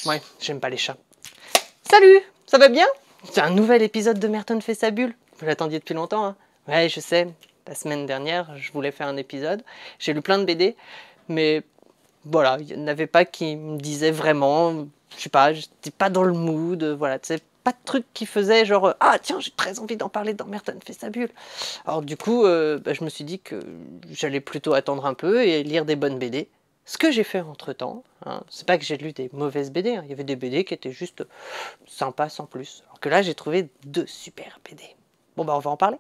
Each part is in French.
Ouais, j'aime pas les chats. Salut, ça va bien? C'est un nouvel épisode de Merton fait sa bulle. Vous l'attendiez depuis longtemps, hein? Ouais, je sais. La semaine dernière, je voulais faire un épisode. J'ai lu plein de BD, mais voilà, il n'y en avait pas qui me disaient vraiment, je sais pas, j'étais pas dans le mood, voilà, tu sais, pas de truc qui faisait genre ah tiens, j'ai très envie d'en parler dans Merton fait sa bulle. Alors du coup, je me suis dit que j'allais plutôt attendre un peu et lire des bonnes BD. Ce que j'ai fait entre-temps, hein, c'est pas que j'ai lu des mauvaises BD, hein, il y avait des BD qui étaient juste sympas sans plus. Alors que là, j'ai trouvé 2 super BD. Bon bah on va en parler.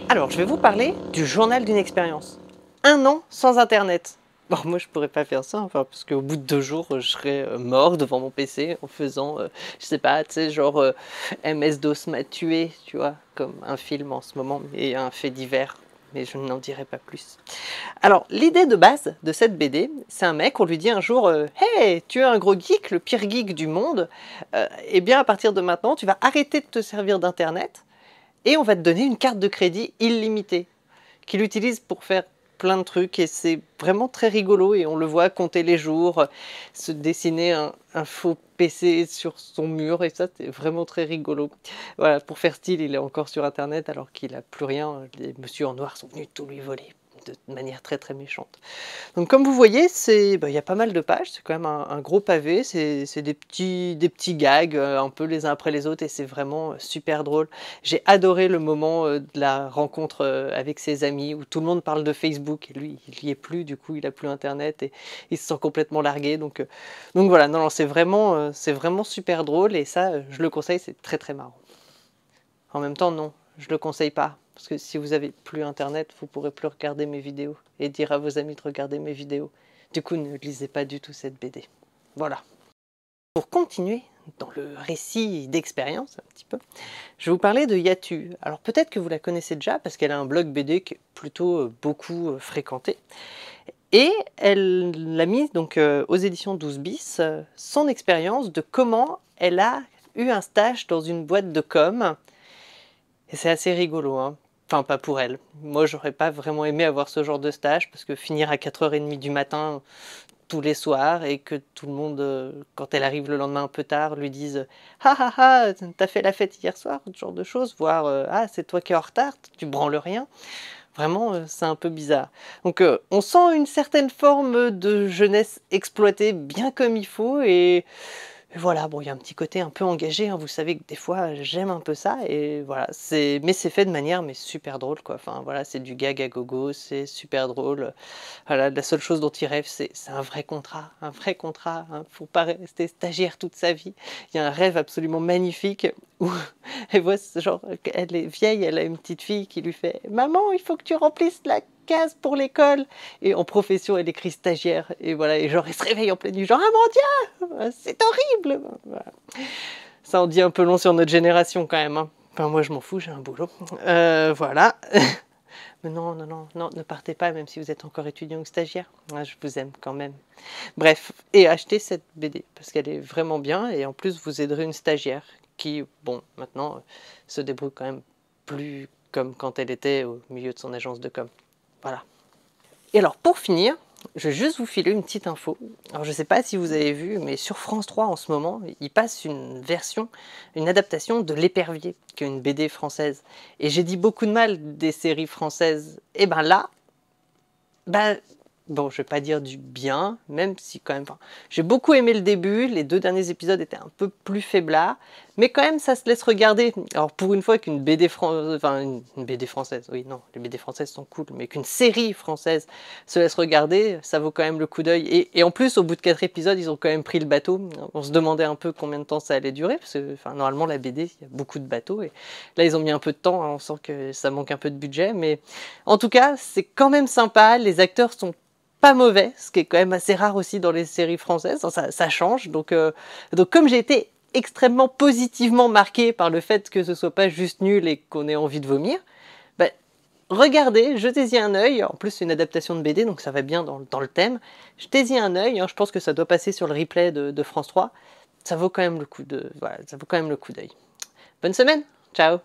Alors, je vais vous parler du journal d'une expérience. 1 an sans Internet. Bon, moi, je pourrais pas faire ça, enfin, parce qu'au bout de 2 jours, je serais mort devant mon PC en faisant, je sais pas, tu sais, genre MS-DOS m'a tué, tu vois, comme un film en ce moment, et un fait divers, mais je n'en dirai pas plus. Alors, l'idée de base de cette BD, c'est un mec, on lui dit un jour hey, tu es un gros geek, le pire geek du monde, eh bien, à partir de maintenant, tu vas arrêter de te servir d'Internet, et on va te donner une carte de crédit illimitée, qu'il utilise pour faire plein de trucs, et c'est vraiment très rigolo, et on le voit compter les jours, se dessiner un faux PC sur son mur, et ça c'est vraiment très rigolo. Voilà, pour faire style, il est encore sur Internet alors qu'il n'a plus rien, les messieurs en noir sont venus tout lui voler, de manière très très méchante. Donc comme vous voyez, il y a pas mal de pages, c'est quand même un gros pavé, c'est des petits gags un peu les uns après les autres, et c'est vraiment super drôle. J'ai adoré le moment de la rencontre avec ses amis où tout le monde parle de Facebook et lui il n'y est plus, du coup il a plus internet et il se sent complètement largué. Donc voilà, non, c'est vraiment super drôle, et ça je le conseille, c'est très très marrant. En même temps non, je le conseille pas. Parce que si vous avez plus internet, vous pourrez plus regarder mes vidéos et dire à vos amis de regarder mes vidéos. Du coup, ne lisez pas du tout cette BD. Voilà. Pour continuer dans le récit d'expérience un petit peu, je vais vous parler de Yatu. Alors peut-être que vous la connaissez déjà parce qu'elle a un blog BD qui est plutôt beaucoup fréquenté. Et elle l'a mis donc aux éditions 12 bis, son expérience de comment elle a eu un stage dans une boîte de com. Et c'est assez rigolo, hein. Enfin, pas pour elle. Moi, j'aurais pas vraiment aimé avoir ce genre de stage, parce que finir à 4h30 du matin tous les soirs, et que tout le monde, quand elle arrive le lendemain un peu tard, lui dise « Ah ah ah, t'as fait la fête hier soir ?» ce genre de choses, voire « Ah, c'est toi qui es en retard, tu branles rien ?» Vraiment, c'est un peu bizarre. Donc, on sent une certaine forme de jeunesse exploitée bien comme il faut, et voilà, bon, il y a un petit côté un peu engagé, hein, vous savez que des fois j'aime un peu ça, et voilà, mais c'est fait de manière super drôle, quoi. Enfin voilà, c'est du gag à gogo, c'est super drôle. Voilà, la seule chose dont il rêve, c'est un vrai contrat, hein. Faut pas rester stagiaire toute sa vie. Il y a un rêve absolument magnifique où elle voit genre, elle est vieille, elle a une petite fille qui lui fait «Maman, il faut que tu remplisses la case pour l'école», et en profession elle écrit stagiaire, et voilà, et genre elle se réveille en pleine nuit genre «Ah mon Dieu, c'est horrible!» Voilà. Ça en dit un peu long sur notre génération quand même, hein. Enfin moi je m'en fous, j'ai un boulot. Voilà. Mais non, ne partez pas même si vous êtes encore étudiant ou stagiaire. Je vous aime quand même. Bref, et achetez cette BD parce qu'elle est vraiment bien, et en plus vous aiderez une stagiaire qui, bon, maintenant se débrouille quand même plus comme quand elle était au milieu de son agence de com. Voilà. Et alors pour finir, je vais juste vous filer une petite info. Alors je ne sais pas si vous avez vu, mais sur France 3 en ce moment, il passe une adaptation de L'Épervier, qui est une BD française. Et j'ai dit beaucoup de mal des séries françaises. Et ben là, bon, je vais pas dire du bien, même si quand même, j'ai beaucoup aimé le début, les 2 derniers épisodes étaient un peu plus faiblards, mais quand même ça se laisse regarder. Alors pour une fois qu'une BD une BD française, oui non, les BD françaises sont cool, mais qu'une série française se laisse regarder, ça vaut quand même le coup d'œil. Et en plus, au bout de 4 épisodes, ils ont quand même pris le bateau. On se demandait un peu combien de temps ça allait durer, parce que normalement la BD, il y a beaucoup de bateaux, et là ils ont mis un peu de temps, hein, on sent que ça manque un peu de budget, mais en tout cas, c'est quand même sympa, les acteurs sont pas mauvais, ce qui est quand même assez rare aussi dans les séries françaises, ça change. Donc comme j'ai été extrêmement positivement marqué par le fait que ce soit pas juste nul et qu'on ait envie de vomir, regardez, jetez-y un œil. En plus c'est une adaptation de BD, donc ça va bien dans le thème. Jetez-y un œil, hein, je pense que ça doit passer sur le replay de France 3. ça vaut quand même le coup de, voilà, ça vaut quand même le coup d'œil. Bonne semaine, ciao!